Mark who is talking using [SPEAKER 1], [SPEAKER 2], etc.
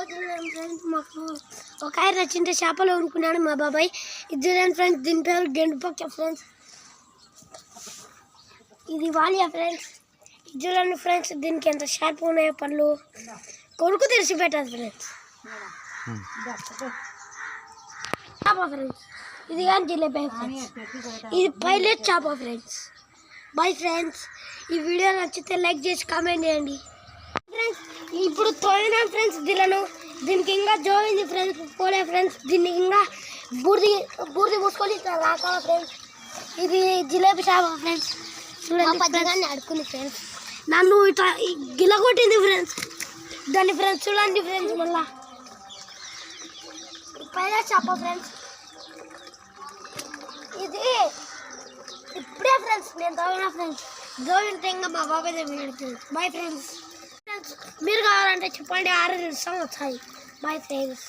[SPEAKER 1] Friends మాకు ఒక ఆయన చిన్న చేపలు వండుకున్నాడు మా బాబాయ్. ఇది ఫ్రెండ్స్ దీని పేరు గెండుపక్క ఫ్రెండ్స్. ఇది వాలియా ఫ్రెండ్స్. ఇది ఫ్రెండ్స్ దీనికి ఎంత షార్ప్ ఉన్నాయో పళ్ళు కొడుకు తెరిచి పెట్టదు ఫ్రెండ్స్. చేప ఫ్రెండ్స్ ఇది కానీ జిలేబీ ఫ్రెండ్స్. ఇది పైలట్ చేప ఫ్రెండ్స్. Bye friends. ఈ వీడియో నచ్చితే లైక్ చేసి కామెంట్ చేయండి ఫ్రెండ్స్. ఇప్పుడు తోయినా ఫ్రెండ్స్ దీనికి ఇంకా జోయింది ఫ్రెండ్స్ పోలే ఫ్రెండ్స్. దీనికి ఇంకా బూర్ది పూసుకొని ఇట్లా రాకాల ఫ్రెండ్స్. ఇది జిలేబీ చేప ఫ్రెండ్స్. చూడండి పెద్దగానే అడుకుంది ఫ్రెండ్స్. నన్ను ఇట్లా గిలగొట్టింది ఫ్రెండ్స్. దాన్ని ఫ్రెండ్స్ చూడండి ఫ్రెండ్స్. మళ్ళా పైలట్ చేప ఫ్రెండ్స్. ఇది ఇప్పుడే ఫ్రెండ్స్ నేను తోయినా ఫ్రెండ్స్. దోవింటే ఇంకా మా బాబాయ్ దగ్గర. Bye friends. మీరు కావాలంటే చెప్పండి 6 నిమిషాలు వచ్చాయి. Bye friends.